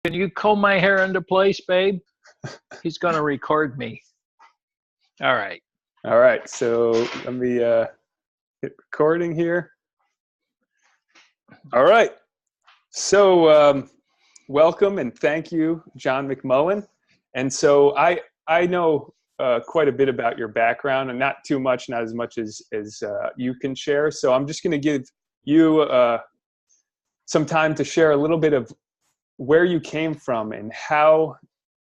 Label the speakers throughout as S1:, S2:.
S1: Can you comb my hair into place, babe? He's going to record me. All right.
S2: All right. So let me hit recording here. All right. So welcome and thank you, John McMullin. And so I know quite a bit about your background, and not too much, not as much as you can share. So I'm just going to give you some time to share a little bit of where you came from and how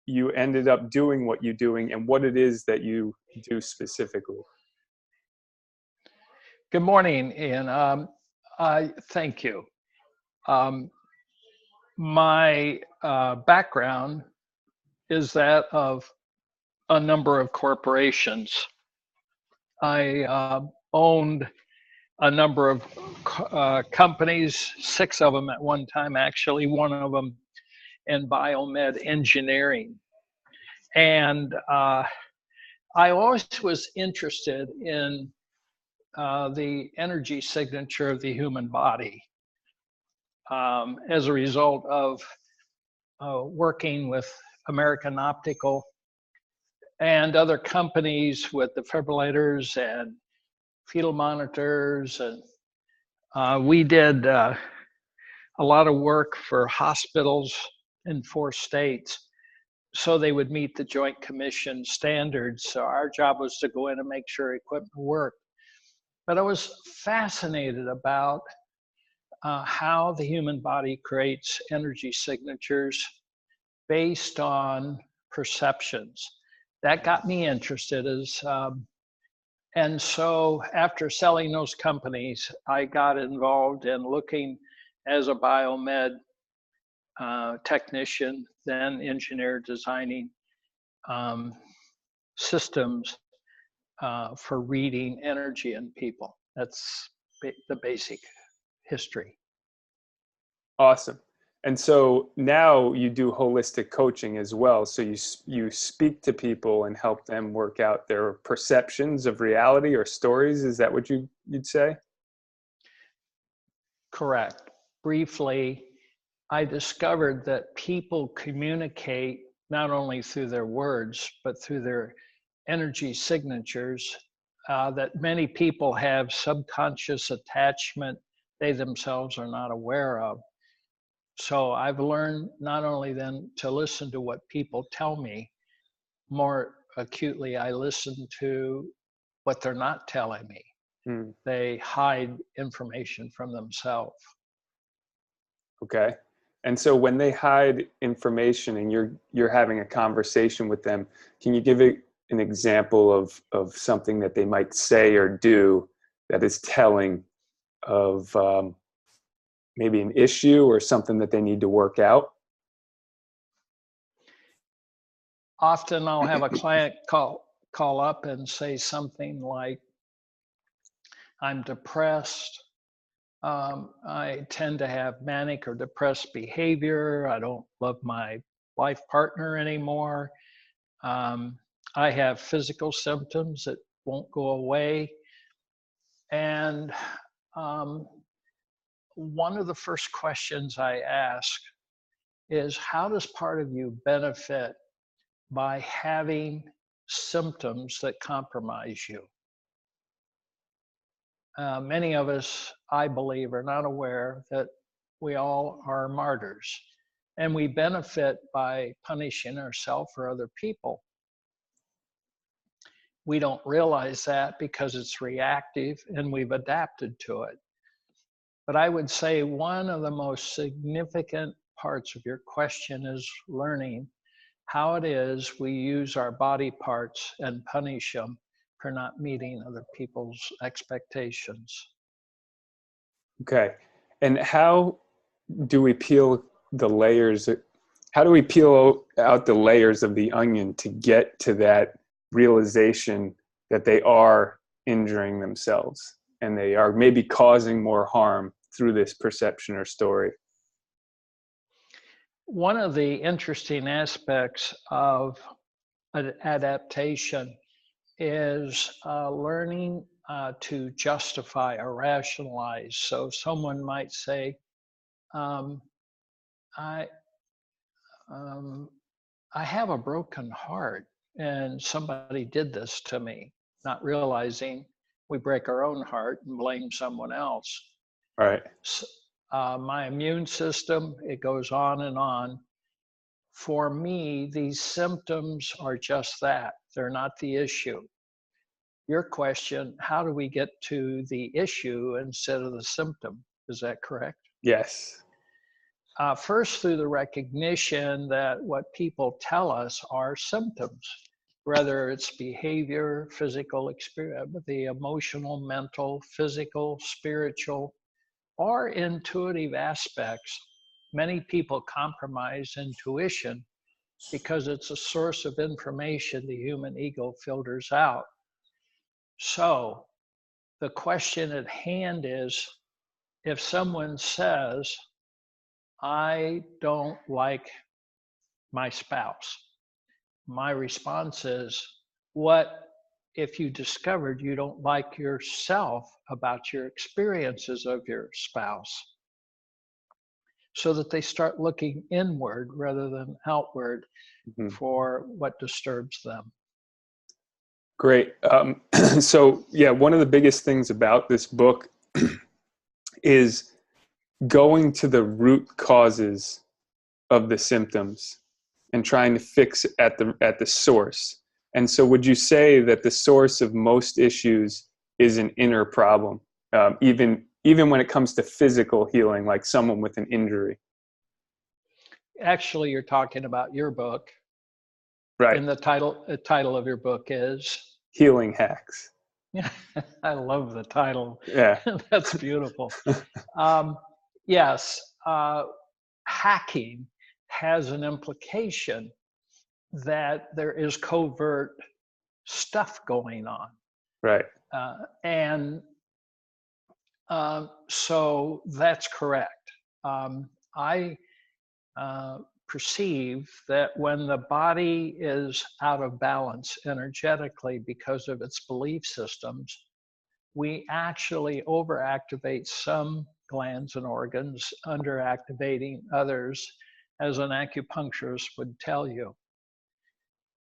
S2: you ended up doing what you're doing and what it is that you do specifically.
S1: Good morning, Ian. Thank you. My background is that of a number of corporations. I owned a number of companies, 6 of them at one time, actually, one of them in biomed engineering. And I always was interested in the energy signature of the human body as a result of working with American Optical and other companies with defibrillators and fetal monitors. And we did a lot of work for hospitals in 4 states so they would meet the Joint Commission standards. So our job was to go in and make sure equipment worked. But I was fascinated about how the human body creates energy signatures based on perceptions. That got me interested. And so after selling those companies, I got involved in looking as a biomed technician, then engineer, designing systems for reading energy in people. That's the basic history.
S2: Awesome. And so now you do holistic coaching as well. So you speak to people and help them work out their perceptions of reality or stories. Is that what you'd say?
S1: Correct. Briefly, I discovered that people communicate not only through their words, but through their energy signatures, that many people have subconscious attachment they themselves are not aware of. So I've learned not only then to listen to what people tell me, more acutely, I listen to what they're not telling me. They hide information from themselves.
S2: Okay. And so when they hide information and you're having a conversation with them, can you give an example of something that they might say or do that is telling of maybe an issue or something that they need to work out?
S1: Often I'll have a client call up and say something like, I'm depressed. I tend to have manic or depressed behavior. I don't love my life partner anymore. I have physical symptoms that won't go away. And one of the first questions I ask is, how does part of you benefit by having symptoms that compromise you? Many of us, I believe, are not aware that we all are martyrs, and we benefit by punishing ourselves or other people. We don't realize that because it's reactive and we've adapted to it. But I would say one of the most significant parts of your question is learning how it is we use our body parts and punish them for not meeting other people's expectations.
S2: Okay. And how do we peel the layers? How do we peel out the layers of the onion to get to that realization that they are injuring themselves and they are maybe causing more harm through this perception or story?
S1: One of the interesting aspects of adaptation is learning to justify or rationalize. So someone might say, I um, I have a broken heart, and somebody did this to me, not realizing we break our own heart and blame someone else.
S2: Right.
S1: My immune system, it goes on and on. For me, these symptoms are just that. They're not the issue. Your question, how do we get to the issue instead of the symptom? Is that correct?
S2: Yes.
S1: First, through the recognition that what people tell us are symptoms, whether it's behavior, physical experience, the emotional, mental, physical, spiritual, or intuitive aspects. Many people compromise intuition because it's a source of information the human ego filters out. So the question at hand is, if someone says, I don't like my spouse, my response is, what if you discovered you don't like yourself about your experiences of your spouse? So that they start looking inward rather than outward
S2: Mhm.
S1: for what disturbs them.
S2: Great. So, yeah, one of the biggest things about this book is going to the root causes of the symptoms and trying to fix at the source. And so, would you say that the source of most issues is an inner problem, even when it comes to physical healing, like someone with an injury?
S1: Actually, you're talking about your book,
S2: Right.
S1: and the title of your book is.
S2: Healing hacks.
S1: Yeah, I love the title.
S2: Yeah.
S1: That's beautiful. Um, yes, hacking has an implication that there is covert stuff going on.
S2: Right.
S1: And so that's correct. I perceive that when the body is out of balance energetically because of its belief systems, we actually overactivate some glands and organs, underactivating others, as an acupuncturist would tell you.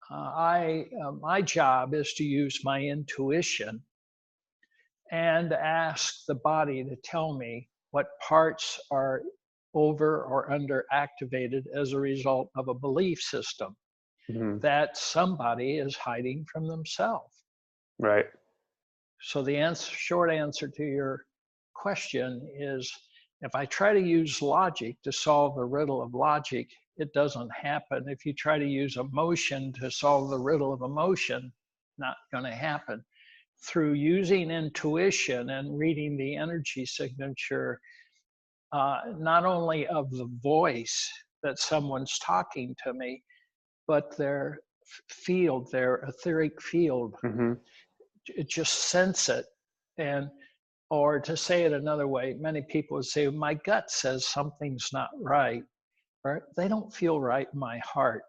S1: My job is to use my intuition and ask the body to tell me what parts are over or under activated as a result of a belief system
S2: Mm-hmm.
S1: that somebody is hiding from themselves.
S2: Right.
S1: So the short answer to your question is, if I try to use logic to solve the riddle of logic, it doesn't happen. If you try to use emotion to solve the riddle of emotion, not going to happen. Through using intuition and reading the energy signature, not only of the voice that someone's talking to me, but their field, their etheric field,
S2: Mm-hmm.
S1: just sense it. And or to say it another way, many people would say, my gut says something's not right, or they don't feel right in my heart.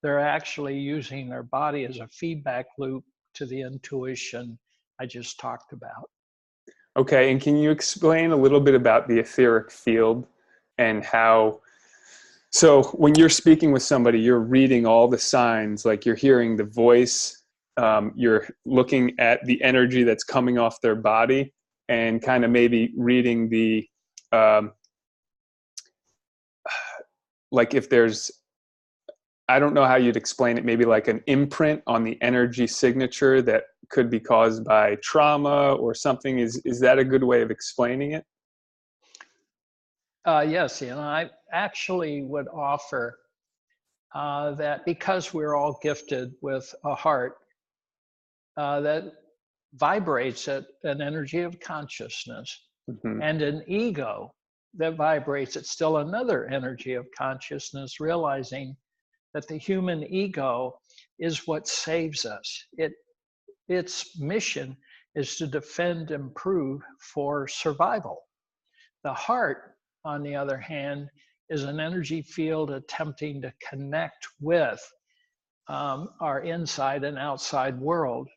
S1: They're actually using their body as a feedback loop to the intuition I just talked about.
S2: Okay, and can you explain a little bit about the etheric field and how, so when you're speaking with somebody, you're reading all the signs, like you're hearing the voice, you're looking at the energy that's coming off their body, and kind of maybe reading the, um, like if there's, I don't know how you'd explain it, maybe like an imprint on the energy signature that could be caused by trauma or something. Is that a good way of explaining it?
S1: Yes, and I actually would offer that because we're all gifted with a heart that vibrates at an energy of consciousness,
S2: Mm-hmm.
S1: and an ego that vibrates at still another energy of consciousness, realizing that the human ego is what saves us. Its mission is to defend and prove for survival. The heart, on the other hand, is an energy field attempting to connect with our inside and outside world.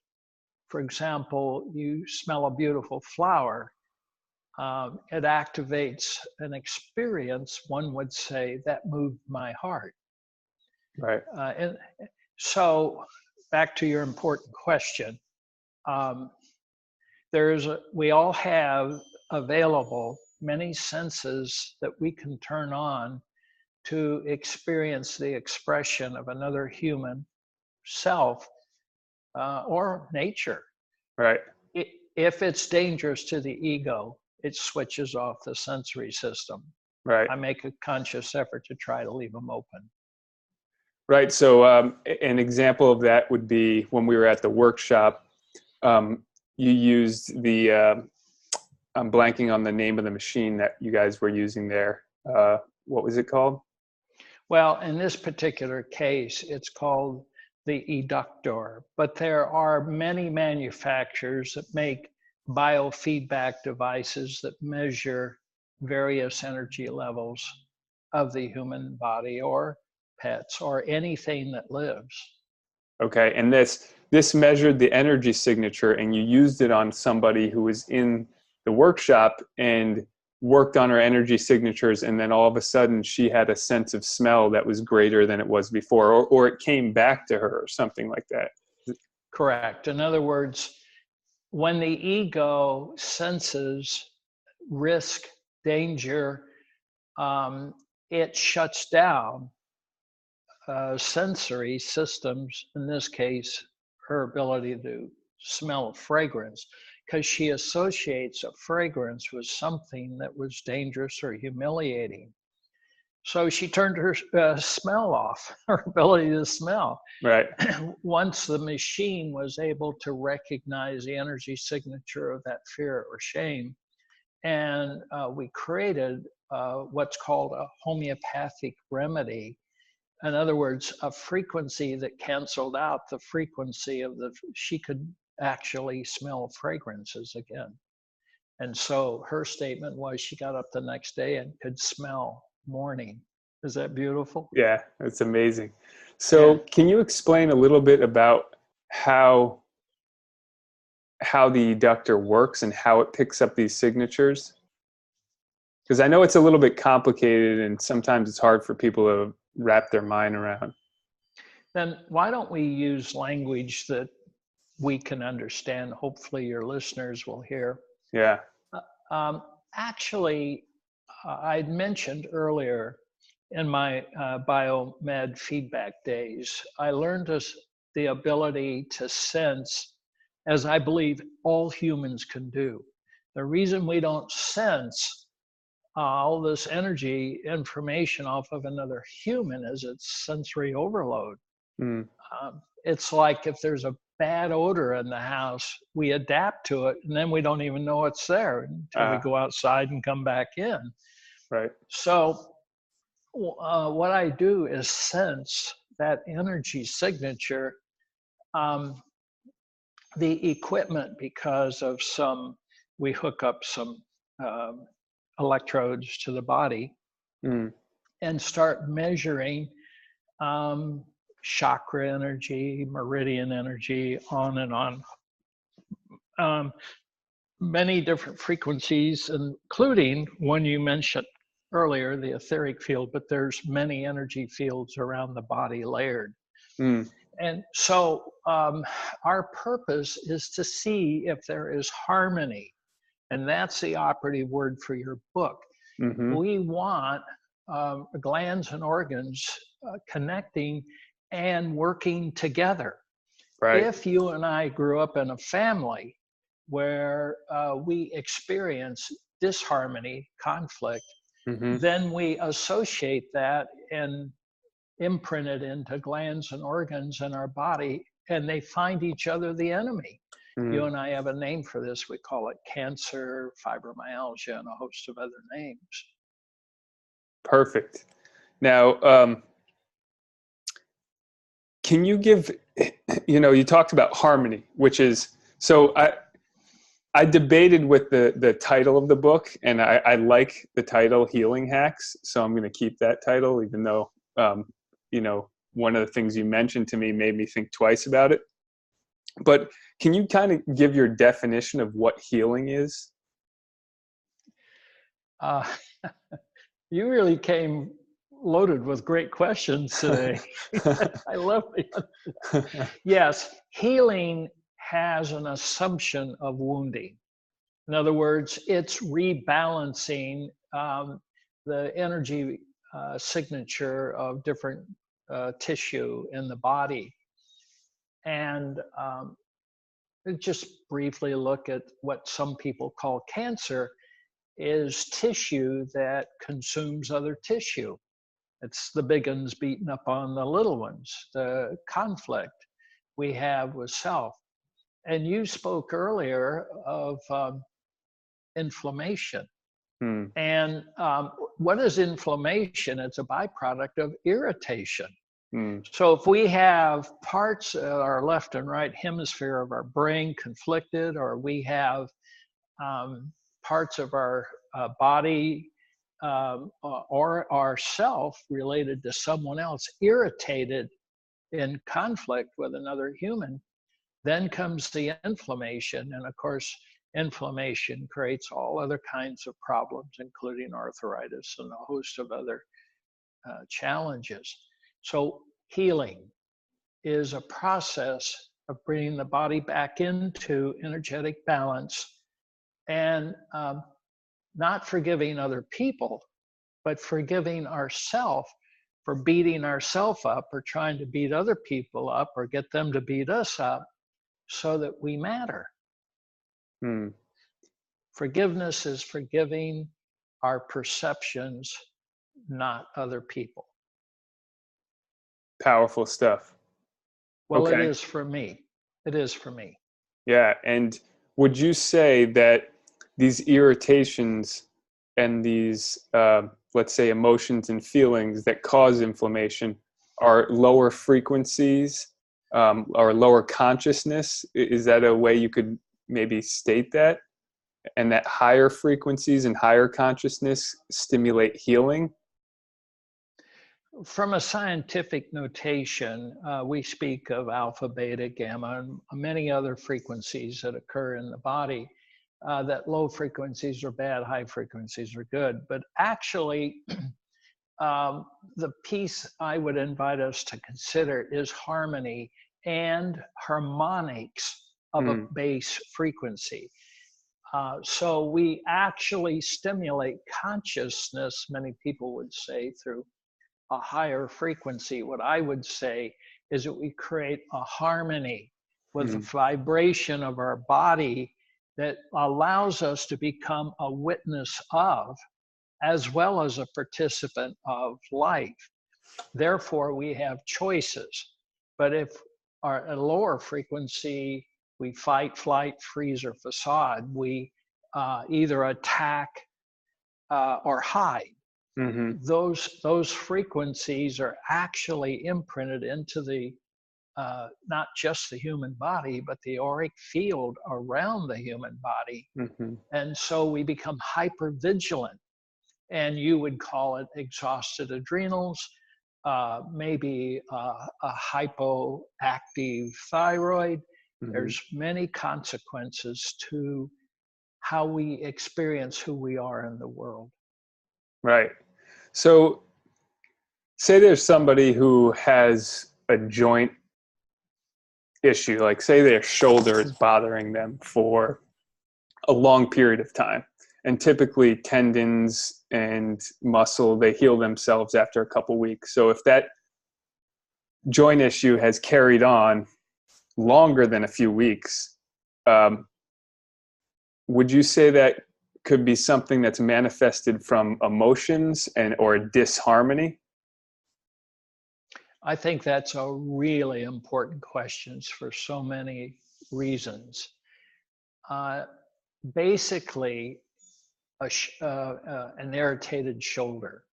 S1: For example, you smell a beautiful flower, it activates an experience, one would say, that moved my heart.
S2: Right.
S1: And so back to your important question. Um, we all have available many senses that we can turn on to experience the expression of another human self or nature.
S2: Right.
S1: If it's dangerous to the ego, it switches off the sensory system.
S2: Right.
S1: I make a conscious effort to try to leave them open.
S2: Right. So an example of that would be when we were at the workshop, you used the, I'm blanking on the name of the machine that you guys were using there. What was it called?
S1: Well, in this particular case, it's called the eductor, but there are many manufacturers that make biofeedback devices that measure various energy levels of the human body or pets or anything that lives.
S2: Okay. And this measured the energy signature, and you used it on somebody who was in the workshop and worked on her energy signatures, and then all of a sudden she had a sense of smell that was greater than it was before, or it came back to her or something like that.
S1: Correct. In other words, when the ego senses risk, danger, it shuts down sensory systems, in this case, her ability to smell fragrance, because she associates a fragrance with something that was dangerous or humiliating. So she turned her smell off, her ability to smell.
S2: Right.
S1: Once the machine was able to recognize the energy signature of that fear or shame, and we created what's called a homeopathic remedy. In other words, a frequency that canceled out the frequency of she could actually smell fragrances again. And so her statement was she got up the next day and could smell morning. Is that beautiful?
S2: Yeah, it's amazing.
S1: Yeah.
S2: So can you explain a little bit about how the eductor works and how it picks up these signatures? Because I know it's a little bit complicated and sometimes it's hard for people to wrap their mind around.
S1: Then why don't we use language that we can understand? Hopefully your listeners will hear.
S2: Yeah.
S1: Actually, I'd mentioned earlier in my biomed feedback days, I learned the ability to sense, as I believe all humans can do. The reason we don't sense all this energy information off of another human is it's sensory overload.
S2: Mm.
S1: It's like if there's a bad odor in the house, we adapt to it, and then we don't even know it's there until we go outside and come back in.
S2: Right.
S1: So what I do is sense that energy signature. The equipment, because of we hook up some electrodes to the body and start measuring chakra energy, meridian energy, on and on. Many different frequencies, including one you mentioned earlier, the etheric field, but there's many energy fields around the body layered. And so our purpose is to see if there is harmony. And that's the operative word for your book.
S2: Mm-hmm.
S1: We want glands and organs connecting and working together.
S2: Right.
S1: If you and I grew up in a family where we experience disharmony, conflict, then we associate that and imprint it into glands and organs in our body, and they find each other the enemy. You and I have a name for this. We call it cancer, fibromyalgia, and a host of other names.
S2: Perfect. Now, can you give, you talked about harmony, which is, so I debated with the title of the book, and I like the title Healing Hacks. So I'm going to keep that title, even though, one of the things you mentioned to me made me think twice about it. But can you kind of give your definition of what healing is?
S1: You really came loaded with great questions today. I love it. Yes, healing has an assumption of wounding. In other words, it's rebalancing the energy signature of different tissue in the body. And just briefly look at what some people call cancer is tissue that consumes other tissue. It's the big ones beating up on the little ones, the conflict we have with self. And you spoke earlier of inflammation.
S2: Hmm.
S1: And what is inflammation? It's a byproduct of irritation. So if we have parts of our left and right hemisphere of our brain conflicted, or we have parts of our body or our self related to someone else irritated in conflict with another human, then comes the inflammation. And of course, inflammation creates all other kinds of problems, including arthritis and a host of other challenges. So healing is a process of bringing the body back into energetic balance and not forgiving other people, but forgiving ourselves for beating ourselves up or trying to beat other people up or get them to beat us up so that we matter. Forgiveness is forgiving our perceptions, not other people.
S2: Powerful stuff.
S1: Well,
S2: okay.
S1: It is for me. It is for me.
S2: Yeah. And would you say that these irritations and these, let's say, emotions and feelings that cause inflammation are lower frequencies or lower consciousness? Is that a way you could maybe state that? And that higher frequencies and higher consciousness stimulate healing?
S1: From a scientific notation, we speak of alpha, beta, gamma, and many other frequencies that occur in the body. That low frequencies are bad, high frequencies are good. But actually, the piece I would invite us to consider is harmony and harmonics of a base frequency. So we actually stimulate consciousness, many people would say, through a higher frequency. What I would say is that we create a harmony with the vibration of our body that allows us to become a witness of, as well as a participant of life. Therefore, we have choices. But if our at a lower frequency, we fight, flight, freeze, or facade, we either attack or hide. Those frequencies are actually imprinted into the not just the human body, but the auric field around the human body. And so we become hyper vigilant, and you would call it exhausted adrenals, maybe a hypoactive thyroid. There's many consequences to how we experience who we are in the world.
S2: Right. So say there's somebody who has a joint issue, like say their shoulder is bothering them for a long period of time. And typically tendons and muscle, they heal themselves after a couple weeks. So if that joint issue has carried on longer than a few weeks, would you say that could be something that's manifested from emotions and or disharmony?
S1: I think that's a really important question for so many reasons. Basically, an irritated shoulder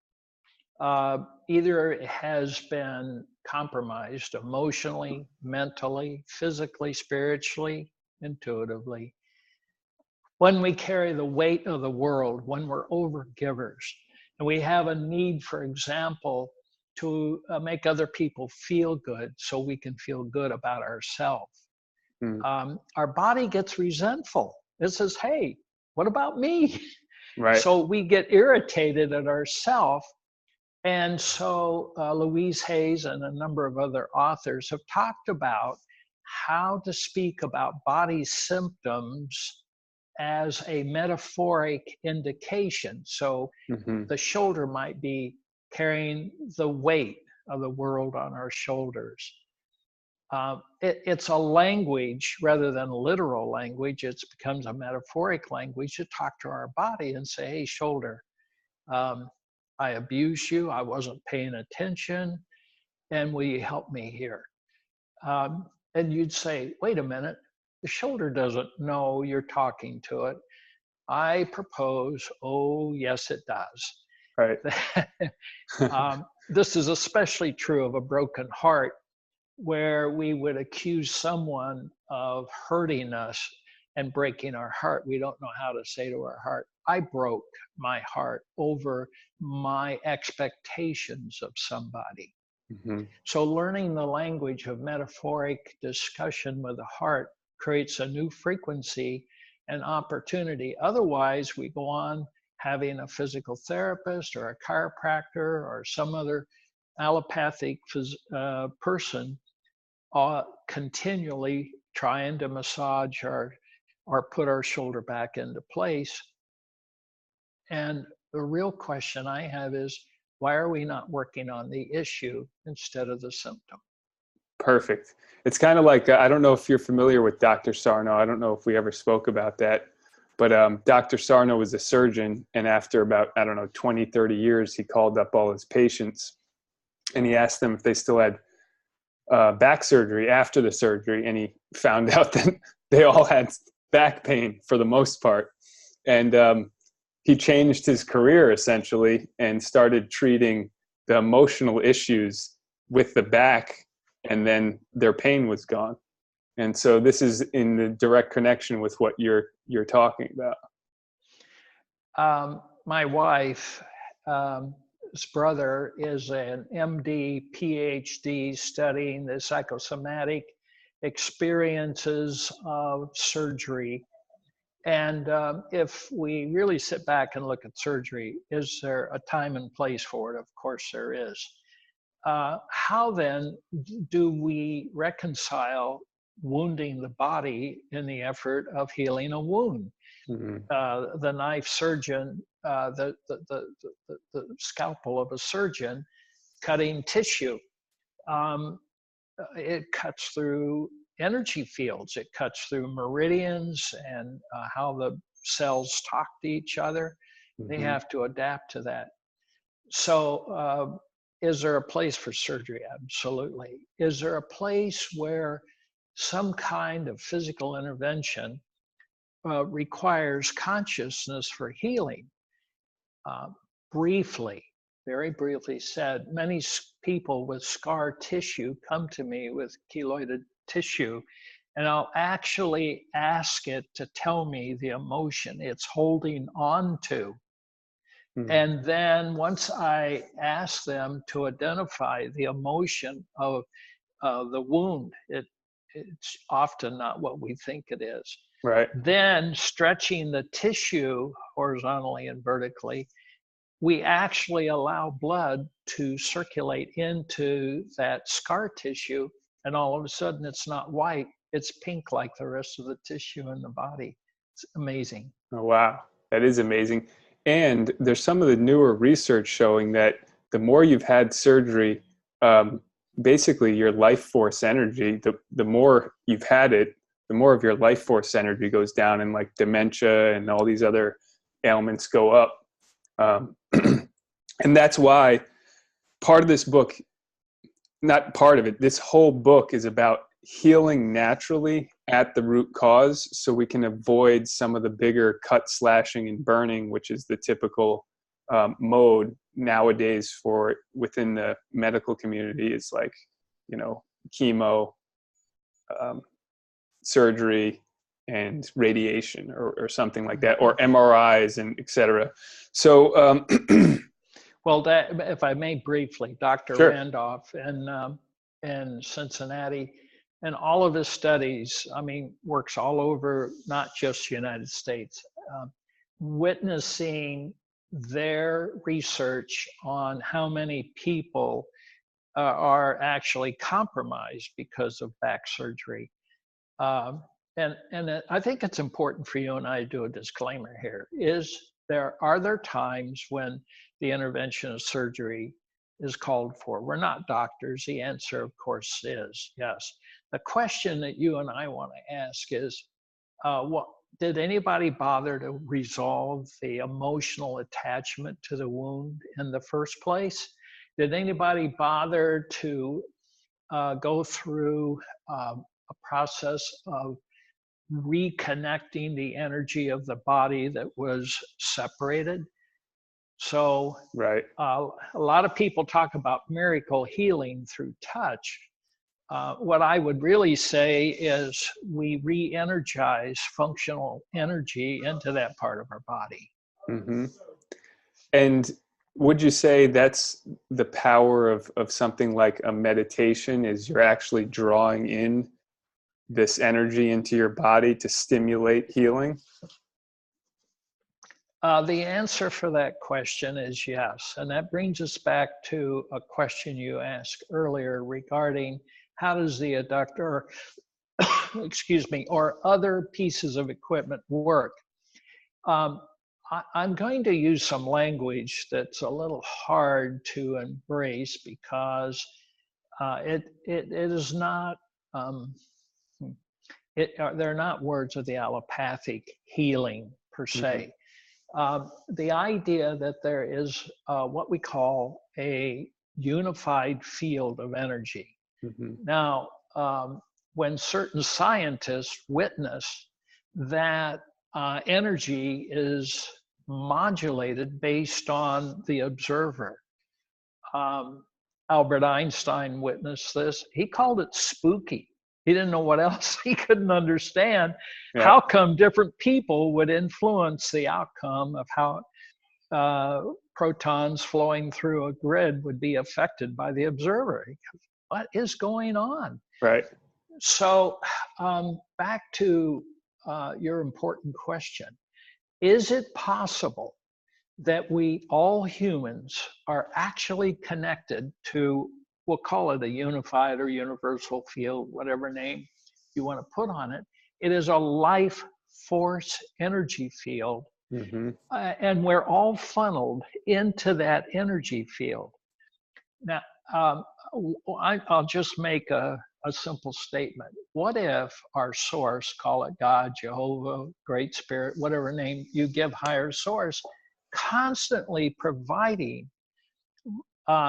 S1: either it has been compromised emotionally, mentally, physically, spiritually, intuitively. When we carry the weight of the world, when we're overgivers, and we have a need, for example, to make other people feel good so we can feel good about ourselves. Our body gets resentful. It says, hey, what about me?
S2: Right.
S1: So we get irritated at ourselves, And so Louise Hayes and a number of other authors have talked about how to speak about body symptoms as a metaphoric indication. So
S2: Hmm.
S1: the shoulder might be carrying the weight of the world on our shoulders. It's a language rather than literal language. It becomes a metaphoric language to talk to our body and say, hey, shoulder, um, I abused you. I wasn't paying attention. And will you help me here? And you'd say, wait a minute, the shoulder doesn't know you're talking to it. I propose, oh, yes, it
S2: Right.
S1: does. This is especially true of a broken heart, where we would accuse someone of hurting us and breaking our heart. We don't know how to say to our heart, I broke my heart over my expectations of somebody.
S2: Hmm.
S1: So learning the language of metaphoric discussion with the heart creates a new frequency and opportunity. Otherwise, we go on having a physical therapist or a chiropractor or some other allopathic person continually trying to massage or put our shoulder back into place. And the real question I have is, why are we not working on the issue instead of the symptom?
S2: Perfect. It's kind of like, I don't know if you're familiar with Dr. Sarno. I don't know if we ever spoke about that, but Dr. Sarno was a surgeon. And after about, I don't know, 20, 30 years, he called up all his patients and he asked them if they still had back surgery after the surgery. And he found out that they all had back pain for the most part. And he changed his career essentially and started treating the emotional issues with the back, and then their pain was gone. And so this is in the direct connection with what you're talking about.
S1: My wife's brother is an MD, PhD studying the psychosomatic experiences of surgery. And if we really sit back and look at surgery, is there a time and place for it? Of course there is. How then do we reconcile wounding the body in the effort of healing a wound?
S2: Mm-hmm.
S1: The knife surgeon, the scalpel of a surgeon cutting tissue. Um, it cuts through energy fields. It cuts through meridians and how the cells talk to each other. They
S2: Mm-hmm.
S1: have to adapt to that. So, is there a place for surgery? Absolutely. Is there a place where some kind of physical intervention requires consciousness for healing? Uh, briefly, very briefly said, many people with scar tissue come to me with keloided tissue, and I'll actually ask it to tell me the emotion it's holding on to.
S2: Mm-hmm.
S1: And then once I ask them to identify the emotion of the wound, it's often not what we think it is.
S2: Right.
S1: Then stretching the tissue horizontally and vertically, we actually allow blood to circulate into that scar tissue. And all of a sudden it's not white, it's pink like the rest of the tissue in the body. It's amazing.
S2: Oh, wow. That is amazing. And there's some of the newer research showing that the more you've had surgery, basically your life force energy, the more you've had it, the more of your life force energy goes down, and like dementia and all these other ailments go up. And that's why part of this book, not part of it, this whole book is about healing naturally at the root cause, so we can avoid some of the bigger cut, slashing, and burning, which is the typical mode nowadays for within the medical community. It's like, chemo, surgery, and radiation, or something like that, or MRIs and etc. So
S1: well, that, if I may briefly, Dr.
S2: Sure.
S1: Randolph in Cincinnati, and all of his studies, I mean, works all over, not just the United States, witnessing their research on how many people are actually compromised because of back surgery. Um, and I think it's important for you and I to do a disclaimer here. Are there times when the intervention of surgery is called for? We're not doctors. The answer, of course, is yes. The question that you and I want to ask is, what did anybody bother to resolve the emotional attachment to the wound in the first place? Did anybody bother to go through a process of reconnecting the energy of the body that was separated? So
S2: Right.
S1: a lot of people talk about miracle healing through touch. What I would really say is we re-energize functional energy into that part of our body.
S2: Mm-hmm. And would you say that's the power of something like a meditation, is you're actually drawing in this energy into your body to stimulate healing?
S1: The answer for that question is yes. And that brings us back to a question you asked earlier regarding how does the adductor, excuse me, or other pieces of equipment work. I'm going to use some language that's a little hard to embrace because it is not, they're not words of the allopathic healing per se. The idea that there is what we call a unified field of energy.
S2: Mm-hmm.
S1: Now, when certain scientists witness that energy is modulated based on the observer. Albert Einstein witnessed this. He called it spooky. He didn't know what else. He couldn't understand how come different people would influence the outcome of how protons flowing through a grid would be affected by the observer. What is going on?
S2: Right.
S1: So back to your important question. Is it possible that we, all humans, are actually connected to, we'll call it a unified or universal field, whatever name you want to put on it? It is a life force energy field,
S2: Mm-hmm.
S1: and we're all funneled into that energy field. Now, I'll just make a simple statement. What if our source, call it God, Jehovah, Great Spirit, whatever name you give higher source, constantly providing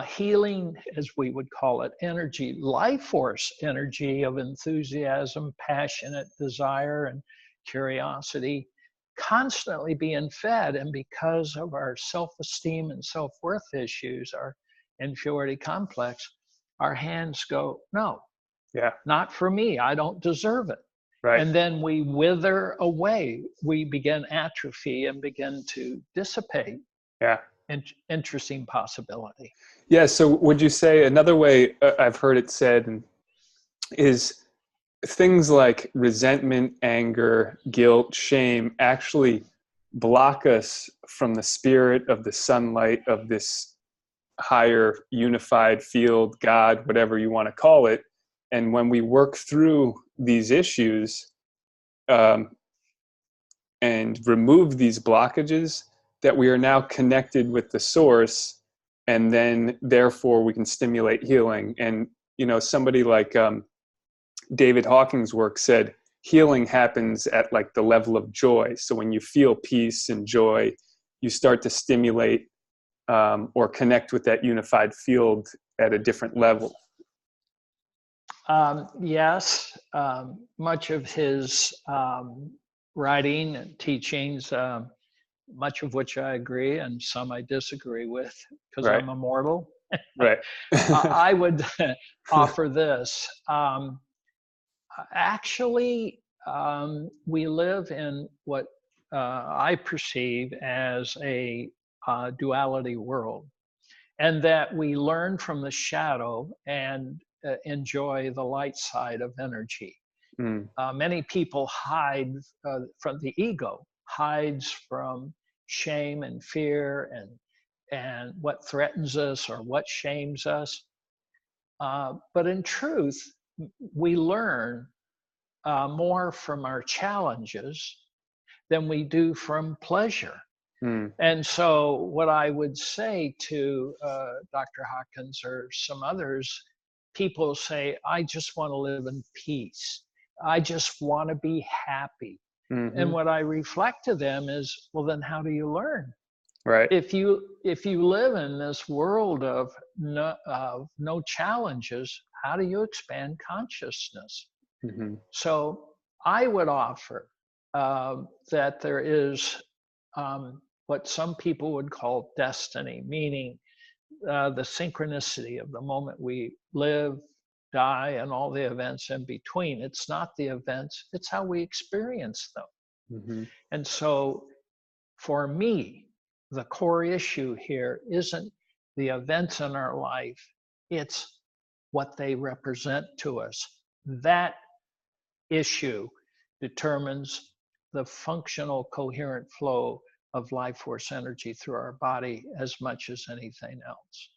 S1: healing, as we would call it, energy, life force energy of enthusiasm, passionate desire, and curiosity, constantly being fed. And because of our self-esteem and self-worth issues, our inferiority complex, our hands go, no, not for me. I don't deserve it.
S2: Right.
S1: And then we wither away. We begin atrophy and begin to dissipate.
S2: Yeah.
S1: Interesting possibility.
S2: Yeah. So would you say another way I've heard it said is things like resentment, anger, guilt, shame actually block us from the spirit of the sunlight of this higher unified field, God, whatever you want to call it. And when we work through these issues and remove these blockages, that we are now connected with the source, and then therefore we can stimulate healing. And, you know, somebody like David Hawkins' work said, healing happens at like the level of joy. So when you feel peace and joy, you start to stimulate or connect with that unified field at a different level.
S1: Yes, much of his writing and teachings, much of which I agree and some I disagree with because
S2: Right.
S1: I'm immortal.
S2: Right.
S1: I would offer this. Actually, we live in what I perceive as a duality world, and that we learn from the shadow and enjoy the light side of energy. Many people hide from the ego, hides from shame and fear and what threatens us or what shames us. But in truth, we learn more from our challenges than we do from pleasure.
S2: Hmm.
S1: And so, what I would say to Dr. Hawkins or some others, people say, I just want to live in peace. I just want to be happy. And
S2: Mm-hmm.
S1: what I reflect to them is, well, then how do you learn?
S2: Right.
S1: If you live in this world of no challenges, how do you expand consciousness?
S2: Mm-hmm.
S1: So I would offer that there is what some people would call destiny, meaning the synchronicity of the moment we live, die, and all the events in between. It's not the events, it's how we experience them.
S2: Mm-hmm.
S1: And so for me, the core issue here isn't the events in our life, it's what they represent to us. That issue determines the functional, coherent flow of life force energy through our body as much as anything else.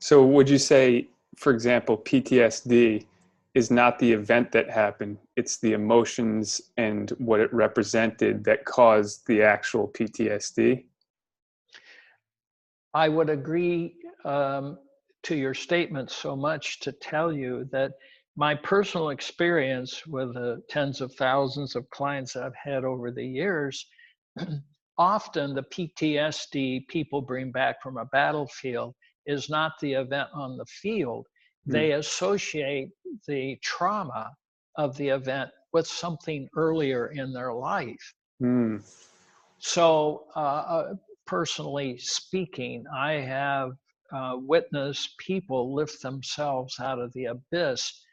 S2: So would you say, for example, PTSD is not the event that happened, it's the emotions and what it represented that caused the actual PTSD?
S1: I would agree to your statement so much to tell you that my personal experience with the tens of thousands of clients I've had over the years, often the PTSD people bring back from a battlefield is not the event on the field.
S2: Mm.
S1: They associate the trauma of the event with something earlier in their life.
S2: Mm.
S1: So, personally speaking, I have witnessed people lift themselves out of the abyss,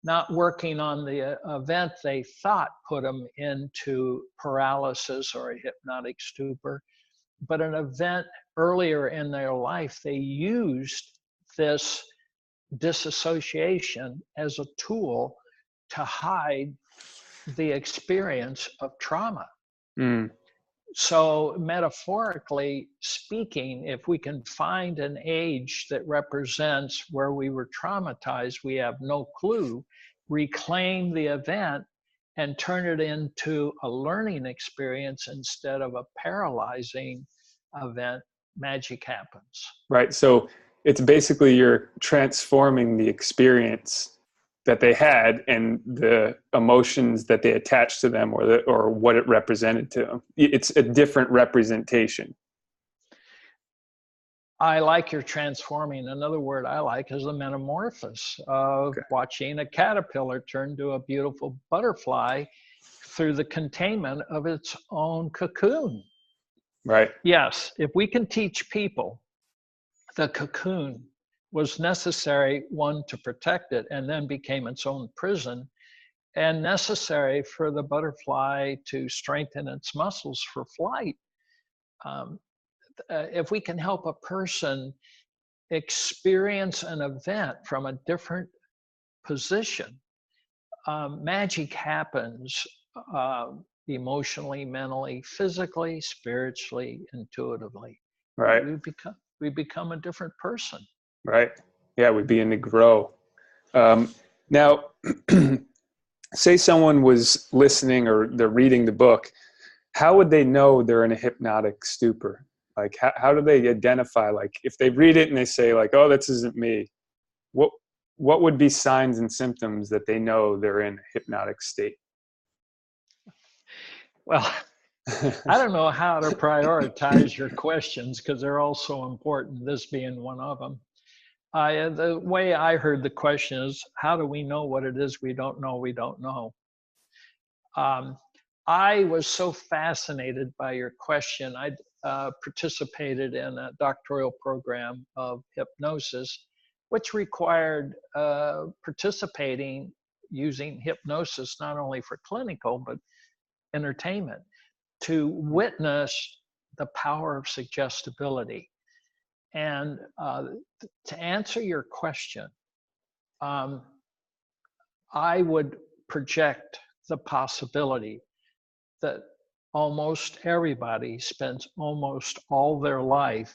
S1: not working on the event they thought put them into paralysis or a hypnotic stupor, but an event earlier in their life. They used this disassociation as a tool to hide the experience of trauma.
S2: Mm.
S1: So, metaphorically speaking, if we can find an age that represents where we were traumatized, we have no clue, reclaim the event and turn it into a learning experience instead of a paralyzing event, magic happens.
S2: Right. So it's basically you're transforming the experience that they had and the emotions that they attached to them, or what it represented to them. It's a different representation.
S1: I like your transforming. Another word I like is the metamorphosis of
S2: Okay.
S1: watching a caterpillar turn to a beautiful butterfly through the containment of its own cocoon.
S2: Right.
S1: Yes, if we can teach people the cocoon was necessary, one, to protect it, and then became its own prison, and necessary for the butterfly to strengthen its muscles for flight. Um, if we can help a person experience an event from a different position, magic happens emotionally, mentally, physically, spiritually, intuitively.
S2: Right.
S1: We become a different person.
S2: Right. Yeah, we begin to grow. Now, say someone was listening or they're reading the book, how would they know they're in a hypnotic stupor? Like, how do they identify, like, if they read it and they say, like, oh, this isn't me, what what would be signs and symptoms that they know they're in a hypnotic state?
S1: Well, I don't know how to prioritize your questions because they're all so important, this being one of them. The way I heard the question is, how do we know what it is we don't know we don't know? I was so fascinated by your question. I participated in a doctoral program of hypnosis, which required participating using hypnosis not only for clinical but entertainment to witness the power of suggestibility. And to answer your question, um, I would project the possibility that almost everybody spends almost all their life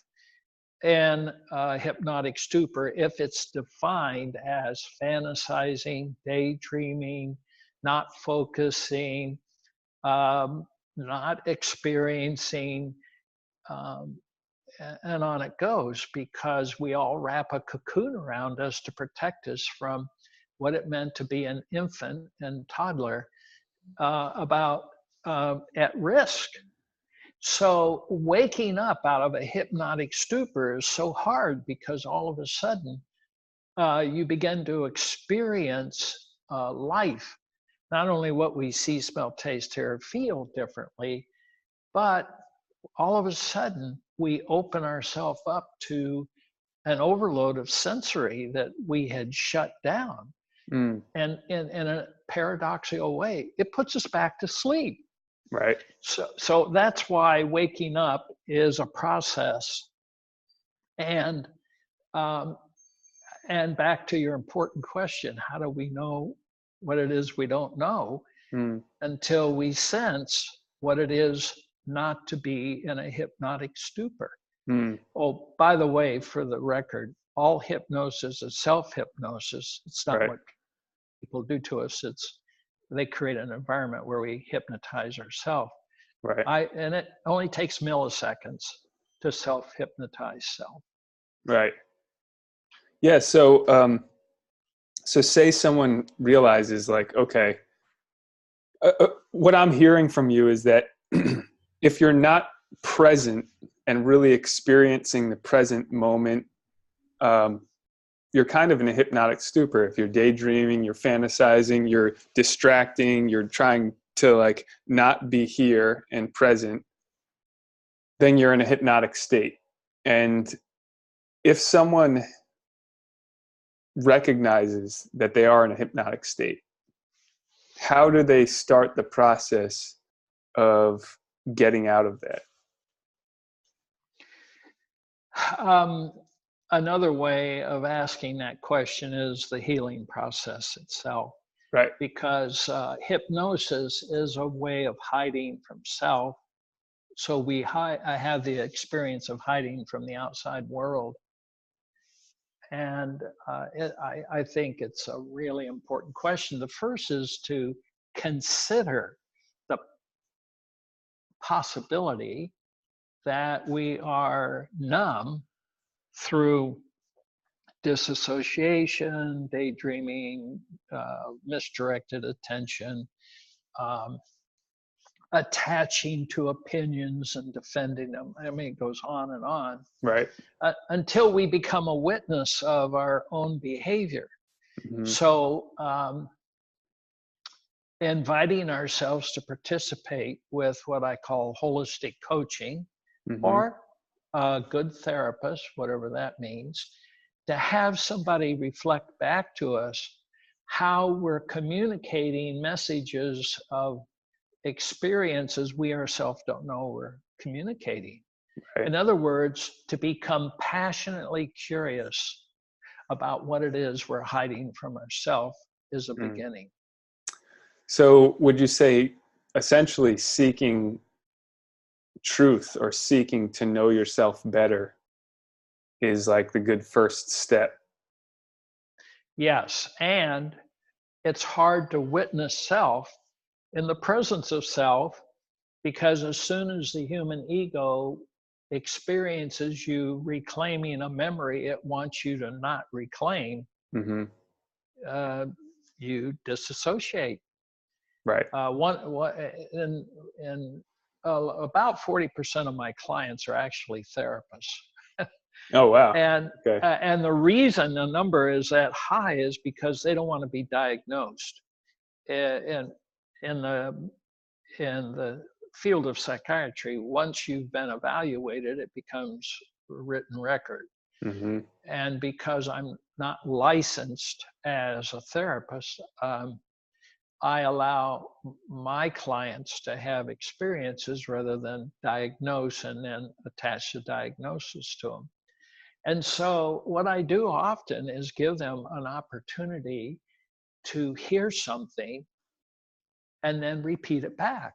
S1: in hypnotic stupor if it's defined as fantasizing, daydreaming, not focusing, not experiencing, um, and on it goes, because we all wrap a cocoon around us to protect us from what it meant to be an infant and toddler about at risk. So waking up out of a hypnotic stupor is so hard because all of a sudden you begin to experience life, not only what we see, smell, taste, hear, feel differently, but all of a sudden we open ourselves up to an overload of sensory that we had shut down.
S2: Mm.
S1: And in a paradoxical way, it puts us back to sleep.
S2: Right.
S1: So that's why waking up is a process. And um, and back to your important question, how do we know what it is we don't know
S2: Mm.
S1: until we sense what it is not to be in a hypnotic stupor?
S2: Mm.
S1: Oh, by the way, for the record, all hypnosis is self-hypnosis. It's not
S2: Right.
S1: what people do to us. They create an environment where we hypnotize ourselves.
S2: Right.
S1: And it only takes milliseconds to self-hypnotize self.
S2: Right. Yeah. So say someone realizes, like, okay, what I'm hearing from you is that if you're not present and really experiencing the present moment, you're kind of in a hypnotic stupor. If you're daydreaming, you're fantasizing, you're distracting, you're trying to like not be here and present, then you're in a hypnotic state. And if someone recognizes that they are in a hypnotic state, how do they start the process of getting out of that?
S1: Um, Another way of asking that question is the healing process itself,
S2: Right.
S1: because hypnosis is a way of hiding from self. So I have the experience of hiding from the outside world. And I think it's a really important question. The first is to consider the possibility that we are numb through disassociation, daydreaming, misdirected attention, um, attaching to opinions and defending them. I mean, it goes on and on
S2: Right.
S1: until we become a witness of our own behavior.
S2: Mm-hmm.
S1: So, inviting ourselves to participate with what I call holistic coaching
S2: Mm-hmm.
S1: or a good therapist, whatever that means, to have somebody reflect back to us how we're communicating messages of experiences we ourselves don't know we're communicating.
S2: Right.
S1: In other words, to become passionately curious about what it is we're hiding from ourselves is a
S2: Mm.
S1: beginning.
S2: So would you say essentially seeking truth or seeking to know yourself better is like the good first step?
S1: Yes, and it's hard to witness self in the presence of self, because as soon as the human ego experiences you reclaiming a memory it wants you to not reclaim,
S2: Mm-hmm.
S1: uh, you disassociate.
S2: Right.
S1: One and about 40% of my clients are actually therapists.
S2: Oh, wow.
S1: And
S2: Okay.
S1: the reason the number is that high is because they don't want to be diagnosed. In in the in the field of psychiatry, once you've been evaluated, it becomes a written record.
S2: Mm-hmm.
S1: And because I'm not licensed as a therapist, I allow my clients to have experiences rather than diagnose and then attach the diagnosis to them. And so, what I do often is give them an opportunity to hear something and then repeat it back.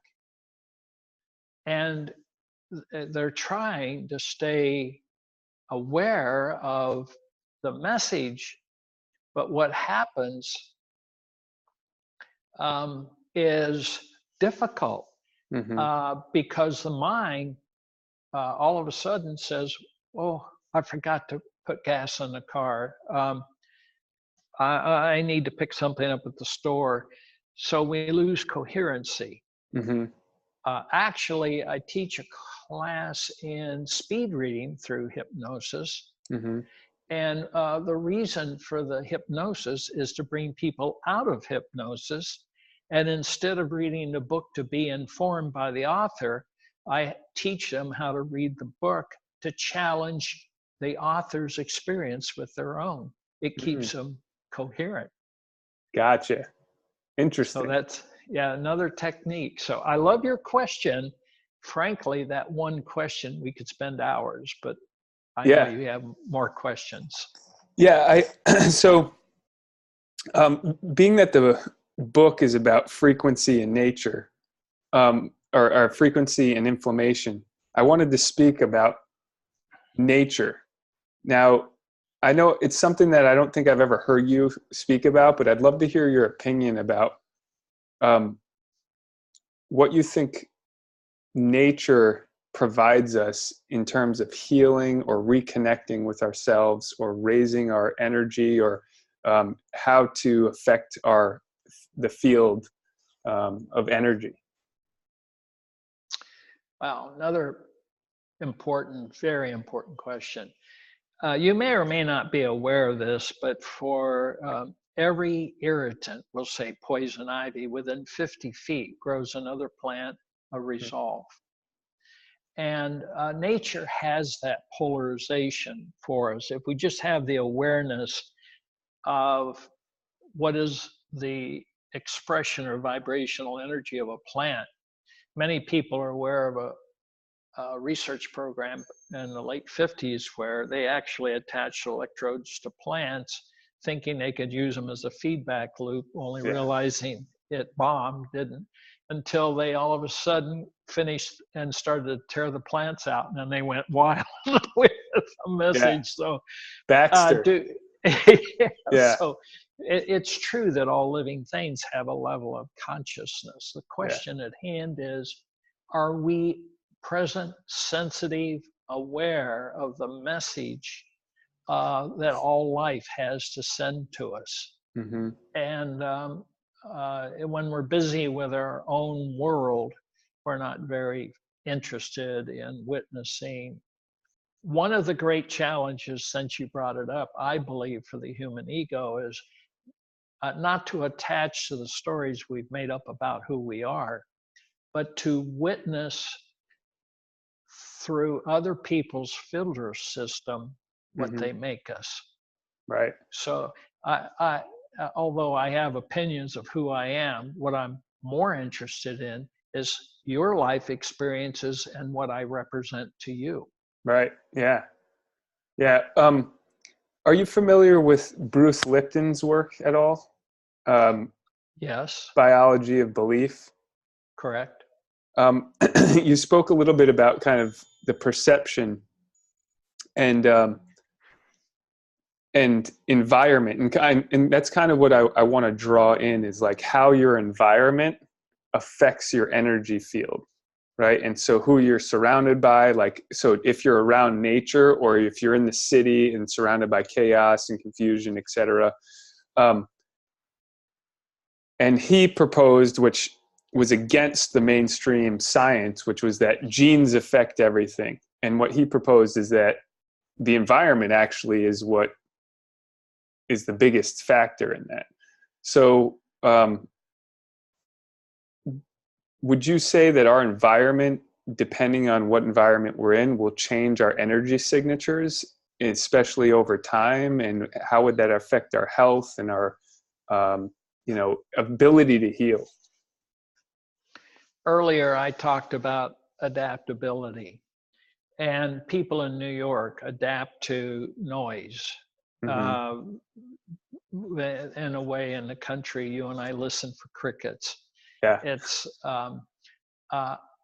S1: and they're trying to stay aware of the message. But what happens is difficult because the mind all of a sudden says, "Oh, I forgot to put gas in the car. I need to pick something up at the store." So we lose coherency.
S2: Mm-hmm.
S1: Actually, I teach a class in speed reading through hypnosis.
S2: Mm-hmm.
S1: And the reason for the hypnosis is to bring people out of hypnosis. And instead of reading the book to be informed by the author, I teach them how to read the book to challenge the author's experience with their own. It keeps them coherent.
S2: Gotcha.
S1: So
S2: Interesting.
S1: that's, yeah, another technique. So I love your question. Frankly, that one question, we could spend hours, but I know
S2: Yeah.
S1: you have more questions.
S2: Yeah. So being that the book is about frequency and nature, or frequency and inflammation, I wanted to speak about nature. Now, I know it's something that I don't think I've ever heard you speak about, but I'd love to hear your opinion about what you think nature provides us in terms of healing or reconnecting with ourselves or raising our energy, or how to affect the field of energy.
S1: Wow, another important, very important question. You may or may not be aware of this, but for every irritant, we'll say poison ivy, within 50 feet grows another plant, a resolve. And nature has that polarization for us. If we just have the awareness of what is the expression or vibrational energy of a plant, many people are aware of a research program in the late 50s where they actually attached electrodes to plants thinking they could use them as a feedback loop, only realizing it bombed, didn't, until they all of a sudden finished and started to tear the plants out, and then they went wild with a message. So
S2: Baxter.
S1: yeah. So it's true that all living things have a level of consciousness. The question at hand is, are we present, sensitive, aware of the message that all life has to send to us?
S2: Mm-hmm.
S1: And when we're busy with our own world, we're not very interested in witnessing. One of the great challenges, since you brought it up, I believe, for the human ego is not to attach to the stories we've made up about who we are, but to witness through other people's filter system what they make us.
S2: Right.
S1: So although I have opinions of who I am, what I'm more interested in is your life experiences and what I represent to you.
S2: Right. Yeah. Yeah. Are you familiar with Bruce Lipton's work at all?
S1: Yes.
S2: Biology of Belief.
S1: Correct.
S2: You spoke a little bit about kind of the perception and environment, and that's kind of what I want to draw in, is like how your environment affects your energy field, right? And so who you're surrounded by, like, so if you're around nature or if you're in the city and surrounded by chaos and confusion, etc. And he proposed, which was against the mainstream science, which was that genes affect everything. And what he proposed is that the environment actually is what is the biggest factor in that. So would you say that our environment, depending on what environment we're in, will change our energy signatures, especially over time? And how would that affect our health and our ability to heal?
S1: Earlier, I talked about adaptability, and people in New York adapt to noise.
S2: Mm-hmm.
S1: In a way, in the country, you and I listen for crickets.
S2: Yeah.
S1: It's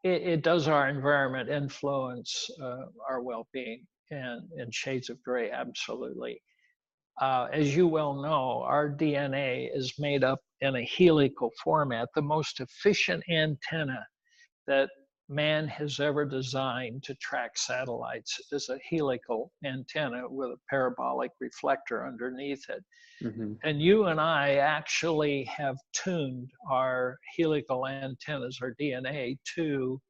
S1: it does our environment influence our well-being, and in shades of gray, absolutely. As you well know, our DNA is made up in a helical format. The most efficient antenna that man has ever designed to track satellites is a helical antenna with a parabolic reflector underneath it.
S2: Mm-hmm.
S1: And you and I actually have tuned our helical antennas, our DNA, to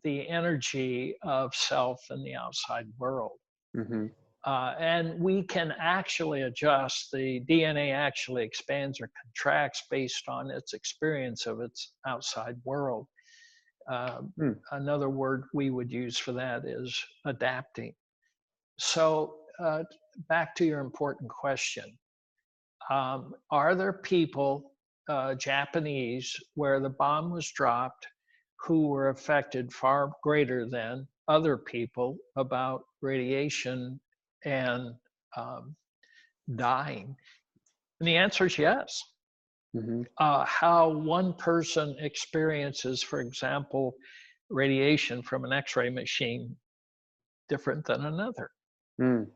S1: the energy of self and the outside world.
S2: Mm-hmm.
S1: And we can actually adjust. The DNA actually expands or contracts based on its experience of its outside world. Another word we would use for that is adapting. So back to your important question. Are there people, Japanese, where the bomb was dropped, who were affected far greater than other people about radiation and dying? And the answer is yes.
S2: Mm-hmm.
S1: How one person experiences, for example, radiation from an X-ray machine, different than another.
S2: Mm.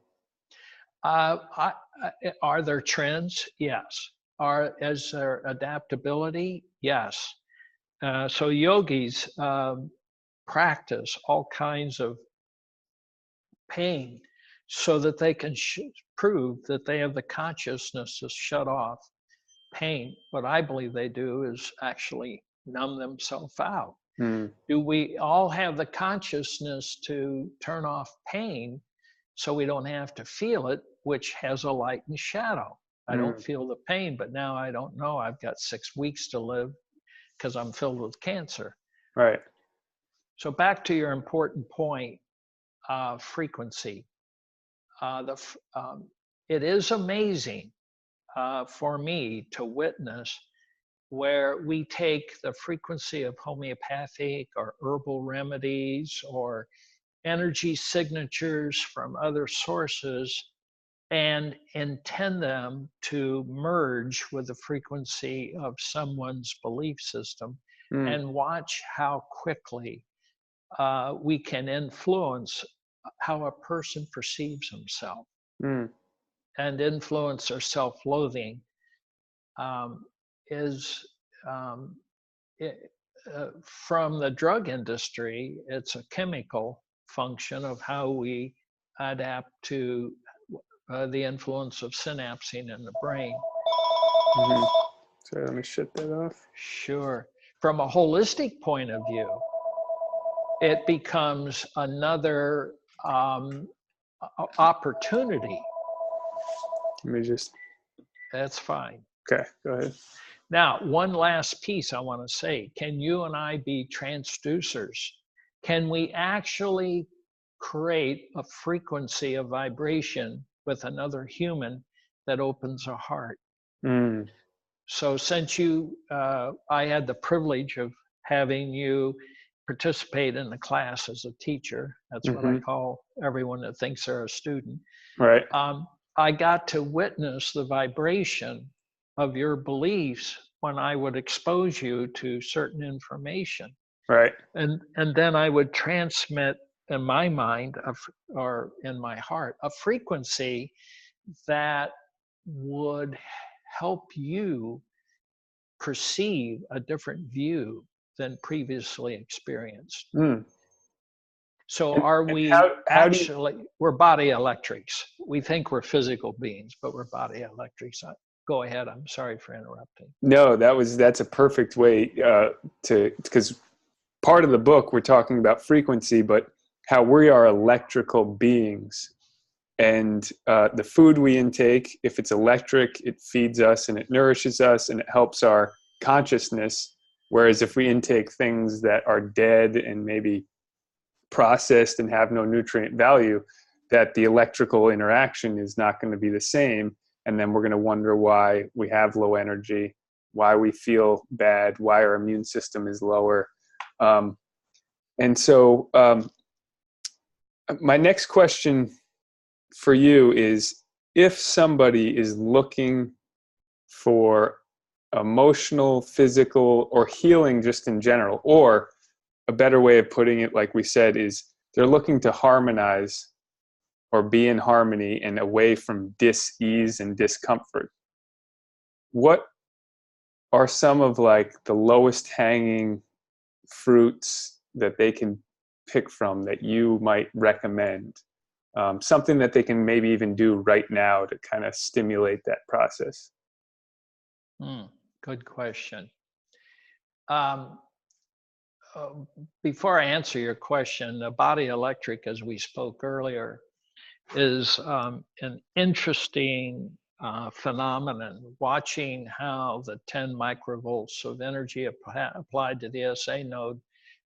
S1: Are there trends? Yes. Is there adaptability? Yes. So yogis practice all kinds of pain so that they can prove that they have the consciousness to shut off pain. What I believe they do is actually numb themselves out.
S2: Mm.
S1: Do we all have the consciousness to turn off pain so we don't have to feel it, which has a light and shadow? I don't feel the pain, but now I don't know. I've got 6 weeks to live because I'm filled with cancer.
S2: Right.
S1: So back to your important point, frequency. It is amazing for me to witness where we take the frequency of homeopathic or herbal remedies or energy signatures from other sources and intend them to merge with the frequency of someone's belief system,
S2: Mm.
S1: and watch how quickly we can influence how a person perceives himself
S2: Mm.
S1: and influence their self-loathing. Is it, from the drug industry, it's a chemical function of how we adapt to the influence of synapsing in the brain.
S2: Mm-hmm. Sorry, let me shut that off.
S1: Sure. From a holistic point of view, it becomes another opportunity.
S2: Let me just.
S1: That's fine.
S2: Okay, go ahead.
S1: Now, one last piece I want to say. Can you and I be transducers? Can we actually create a frequency of vibration with another human that opens a heart?
S2: Mm.
S1: So since I had the privilege of having you participate in the class as a teacher, that's what I call everyone that thinks they're a student.
S2: Right.
S1: I got to witness the vibration of your beliefs when I would expose you to certain information.
S2: Right.
S1: And then I would transmit in my mind or in my heart a frequency that would help you perceive a different view than previously experienced.
S2: Mm.
S1: So are
S2: And
S1: we
S2: how
S1: actually, we're body electrics. We think we're physical beings, but we're body electrics. Go ahead. I'm sorry for interrupting.
S2: No, that's a perfect way because part of the book we're talking about frequency, but how we are electrical beings, and the food we intake, if it's electric, it feeds us and it nourishes us and it helps our consciousness. Whereas if we intake things that are dead and maybe processed and have no nutrient value, that the electrical interaction is not going to be the same. And then we're going to wonder why we have low energy, why we feel bad, why our immune system is lower. And so my next question for you is, if somebody is looking for emotional, physical, or healing just in general, or a better way of putting it, like we said, is they're looking to harmonize or be in harmony and away from dis-ease and discomfort. What are some of like the lowest hanging fruits that they can pick from that you might recommend? Something that they can maybe even do right now to kind of stimulate that process.
S1: Good question. Um, Before I answer your question, the body electric, as we spoke earlier, is an interesting phenomenon. Watching how the 10 microvolts of energy applied to the SA node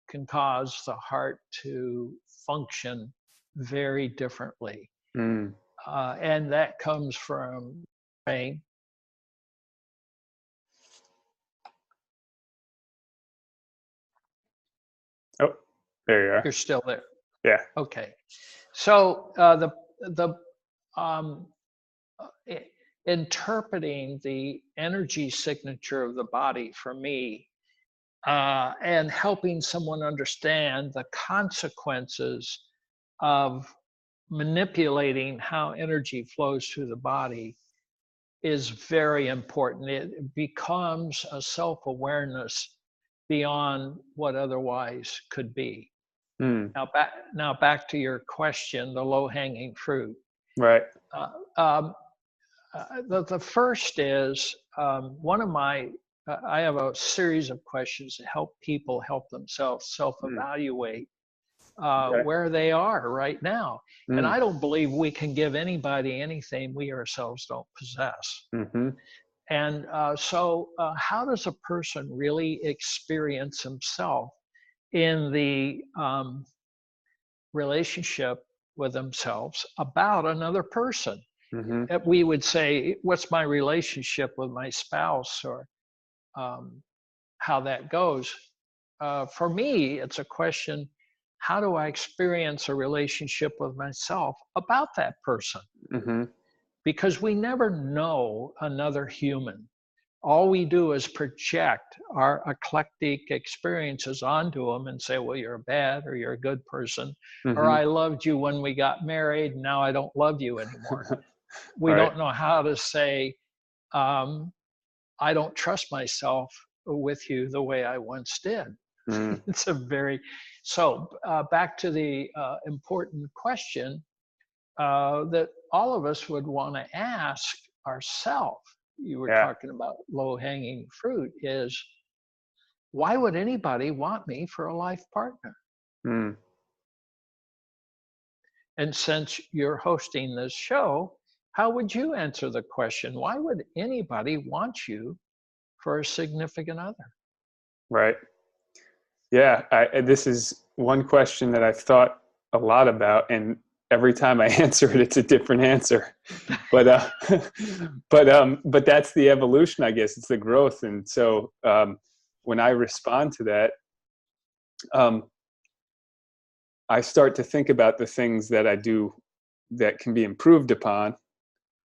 S1: can cause the heart to function very differently. And that comes from brain.
S2: Oh, there you are.
S1: You're still there.
S2: Yeah.
S1: Okay. So interpreting the energy signature of the body for me, and helping someone understand the consequences of manipulating how energy flows through the body is very important. It becomes a self-awareness beyond what otherwise could be. Now back to your question, the low-hanging fruit.
S2: Right.
S1: The first is one of my. I have a series of questions to help people help themselves self-evaluate where they are right now. And I don't believe we can give anybody anything we ourselves don't possess. And so how does a person really experience himself in the relationship with themselves about another person? We would say, what's my relationship with my spouse, or how that goes. For me, it's a question, how do I experience a relationship with myself about that person? Because we never know another human. All we do is project our eclectic experiences onto them and say, well, you're bad, or you're a good person, or I loved you when we got married, and now I don't love you anymore. We don't know how to say, I don't trust myself with you the way I once did. It's a very, so back to the important question that all of us would want to ask ourselves. You were talking about low-hanging fruit, is why would anybody want me for a life partner? And since you're hosting this show, how would you answer the question? Why would anybody want you for a significant other?
S2: Right. Yeah. This is one question that I've thought a lot about, and every time I answer it, it's a different answer. But but that's the evolution, I guess. It's the growth. And so when I respond to that, I start to think about the things that I do that can be improved upon,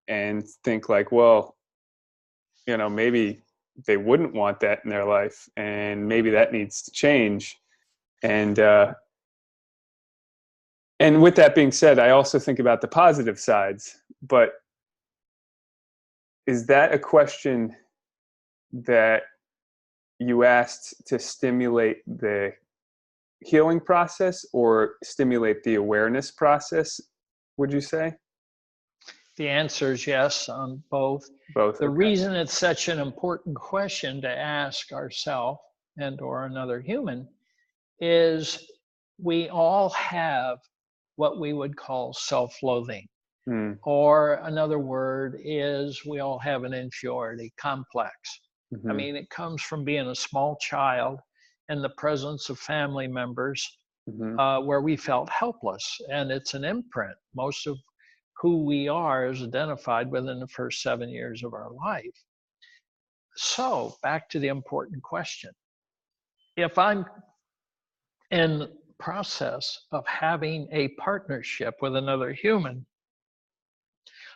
S2: and think like, well, maybe they wouldn't want that in their life, and maybe that needs to change. And with that being said, I also think about the positive sides. But is that a question that you asked to stimulate the healing process or stimulate the awareness process, would you say?
S1: The answer is yes on both.
S2: Both.
S1: The reason it's such an important question to ask ourselves and or another human is we all have what we would call self-loathing. Or another word is we all have an inferiority complex. I mean, it comes from being a small child in the presence of family members where we felt helpless. And it's an imprint. Most of who we are is identified within the first 7 years of our life. So back to the important question. If I'm in the process of having a partnership with another human,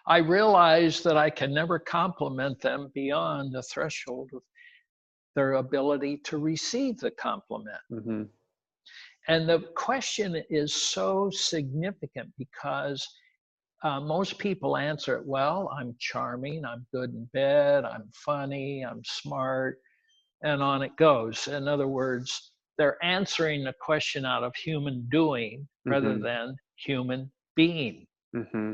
S1: I realize that I can never compliment them beyond the threshold of their ability to receive the compliment. And the question is so significant because most people answer it, well, I'm charming, I'm good in bed, I'm funny, I'm smart, and on it goes. In other words, they're answering the question out of human doing rather than human being.
S2: Mm-hmm.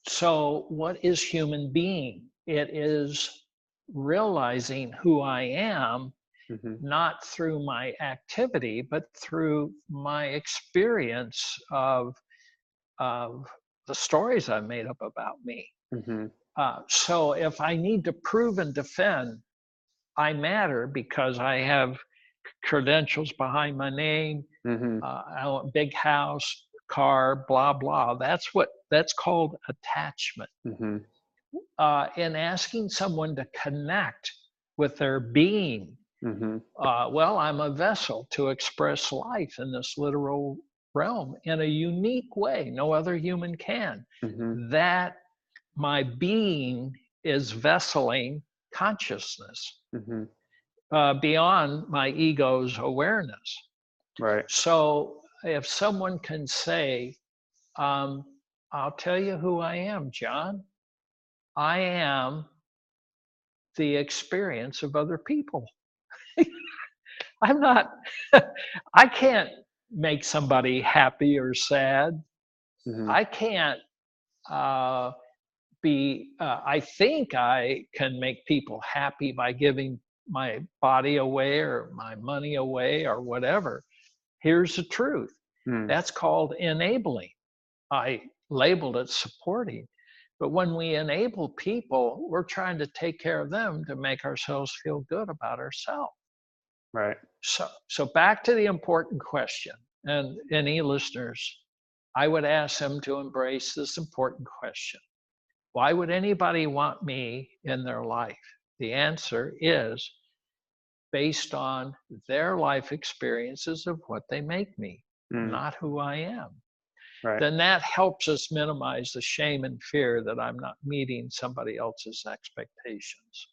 S1: So, what is human being? It is realizing who I am,
S2: Mm-hmm.
S1: not through my activity, but through my experience of the stories I've made up about me.
S2: Mm-hmm.
S1: So if I need to prove and defend, I matter because I have credentials behind my name,
S2: Mm-hmm.
S1: I want a big house, car, blah, blah. That's called attachment.
S2: Mm-hmm.
S1: In asking someone to connect with their being,
S2: Mm-hmm.
S1: well, I'm a vessel to express life in this literal realm in a unique way. No other human can.
S2: Mm-hmm.
S1: That my being is vesseling consciousness
S2: Mm-hmm.
S1: beyond my ego's awareness.
S2: Right.
S1: So if someone can say, um, I'll tell you who I am, John. I am the experience of other people. I'm not, I can't make somebody happy or sad.
S2: Mm-hmm.
S1: I can't I think I can make people happy by giving my body away or my money away or whatever. Here's the truth.
S2: Mm.
S1: That's called enabling. I labeled it supporting. But when we enable people, we're trying to take care of them to make ourselves feel good about ourselves.
S2: Right.
S1: So back to the important question, and any listeners, I would ask them to embrace this important question. Why would anybody want me in their life? The answer is based on their life experiences of what they make me,
S2: Mm.
S1: not who I am.
S2: Right.
S1: Then that helps us minimize the shame and fear that I'm not meeting somebody else's expectations.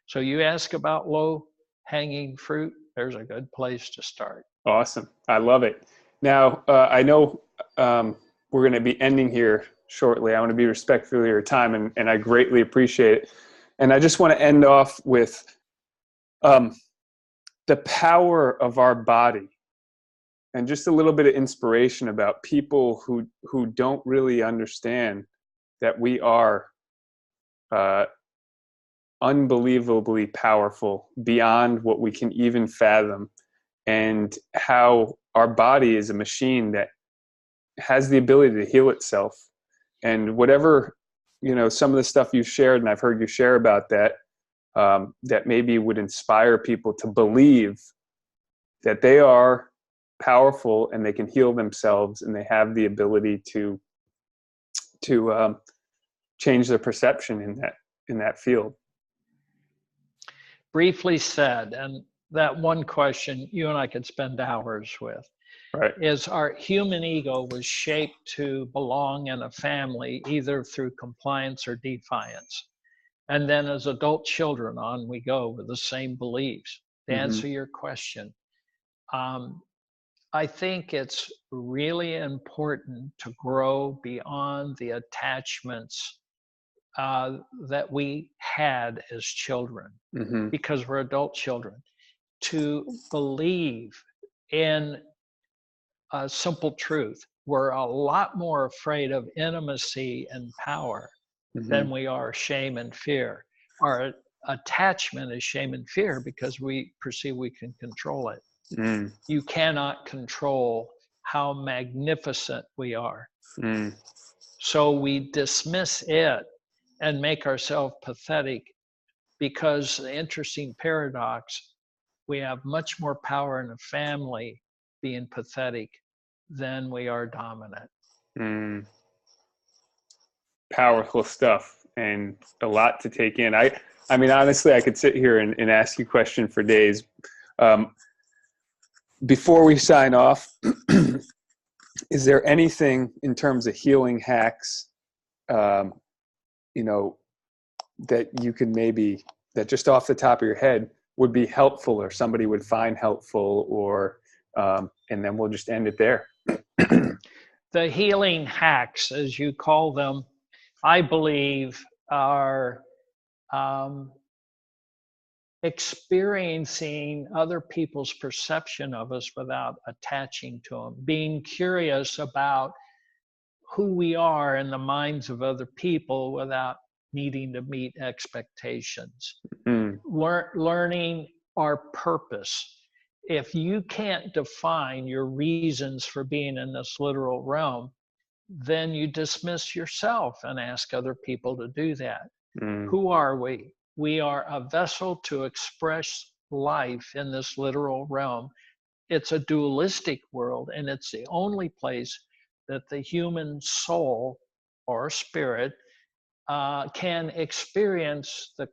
S1: So you ask about low hanging fruit, there's a good place to start.
S2: Awesome. I love it. Now, I know we're going to be ending here shortly. I want to be respectful of your time, and I greatly appreciate it. And I just want to end off with the power of our body and just a little bit of inspiration about people who don't really understand that we are uh, unbelievably powerful beyond what we can even fathom, and how our body is a machine that has the ability to heal itself. And whatever, some of the stuff you shared, and I've heard you share about that, that maybe would inspire people to believe that they are powerful and they can heal themselves and they have the ability to change their perception in that field.
S1: Briefly said, and that one question you and I could spend hours with,
S2: Right.
S1: is our human ego was shaped to belong in a family either through compliance or defiance. And then as adult children, on we go with the same beliefs. To
S2: Mm-hmm.
S1: answer your question, I think it's really important to grow beyond the attachments that we had as children,
S2: Mm-hmm.
S1: because we're adult children, to believe in a simple truth. We're a lot more afraid of intimacy and power
S2: Mm-hmm.
S1: than we are shame and fear. Our attachment is shame and fear because we perceive we can control it.
S2: Mm.
S1: You cannot control how magnificent we are.
S2: Mm.
S1: So we dismiss it and make ourselves pathetic because the interesting paradox, we have much more power in a family being pathetic than we are dominant.
S2: Mm. Powerful stuff and a lot to take in. I mean, honestly, I could sit here and ask you questions for days. Before we sign off, is there anything in terms of healing hacks, that you could maybe, that just off the top of your head would be helpful or somebody would find helpful, or and then we'll just end it there.
S1: The healing hacks, as you call them, I believe are experiencing other people's perception of us without attaching to them, being curious about who we are in the minds of other people without needing to meet expectations. Learning our purpose. If you can't define your reasons for being in this literal realm, then you dismiss yourself and ask other people to do that. Who are we? We are a vessel to express life in this literal realm. It's a dualistic world, and it's the only place that the human soul or spirit can experience the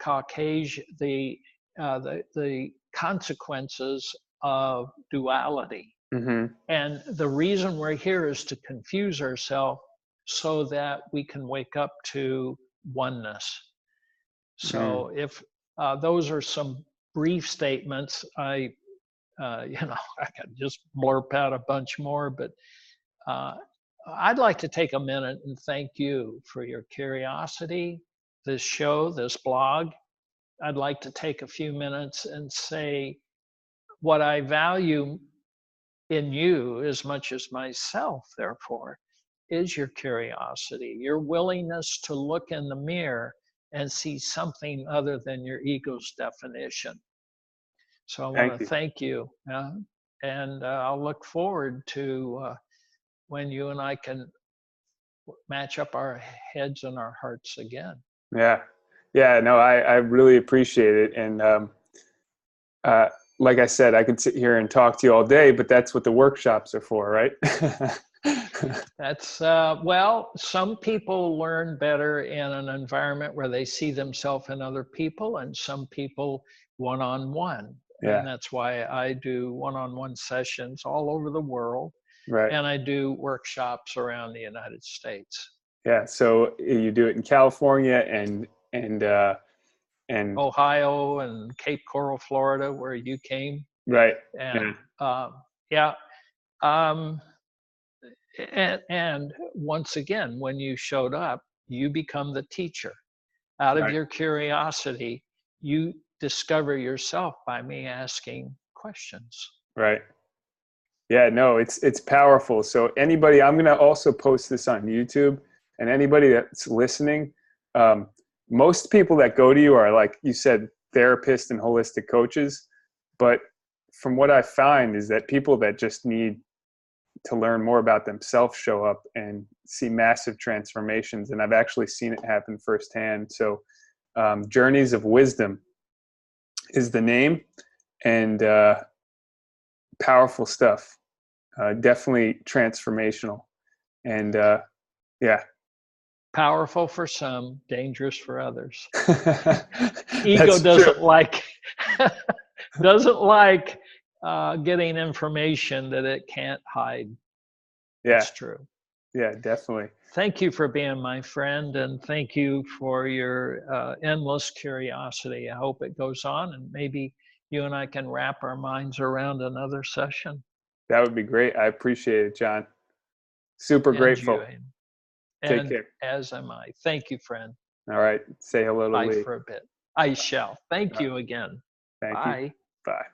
S1: the consequences of duality. And the reason we're here is to confuse ourselves so that we can wake up to oneness. So if those are some brief statements, I could just blurb out a bunch more, but I'd like to take a minute and thank you for your curiosity, this show, this blog. I'd like to take a few minutes and say what I value in you as much as myself, therefore, is your curiosity, your willingness to look in the mirror and see something other than your ego's definition. So I want to thank you. And I'll look forward to when you and I can match up our heads and our hearts again.
S2: Yeah, no, I really appreciate it. And like I said, I could sit here and talk to you all day, but that's what the workshops are for, right?
S1: That's, well, some people learn better in an environment where they see themselves in other people, and some people one-on-one. And that's why I do one-on-one sessions all over the world.
S2: Right.
S1: And I do workshops around the United States.
S2: Yeah. So you do it in California and
S1: Ohio and Cape Coral, Florida, where you came.
S2: Right.
S1: And and once again, when you showed up, you become the teacher. Out of your curiosity, you discover yourself by me asking questions.
S2: Right. Yeah, no, it's powerful. So anybody, I'm going to also post this on YouTube, and anybody that's listening, most people that go to you are, like you said, therapists and holistic coaches. But from what I find is that people that just need to learn more about themselves show up and see massive transformations. And I've actually seen it happen firsthand. So Journeys of Wisdom is the name, and powerful stuff. Definitely transformational. And
S1: powerful for some, dangerous for others. Ego doesn't like getting information that it can't hide. That's true.
S2: Yeah, definitely.
S1: Thank you for being my friend, and thank you for your endless curiosity. I hope it goes on, and maybe you and I can wrap our minds around another session.
S2: That would be great. I appreciate it, John. Super grateful. Take care.
S1: As am I. Thank you, friend.
S2: All right. Say hello to Lee.
S1: Bye for a bit. I shall. Thank you again.
S2: Thank you.
S1: Bye.
S2: Bye.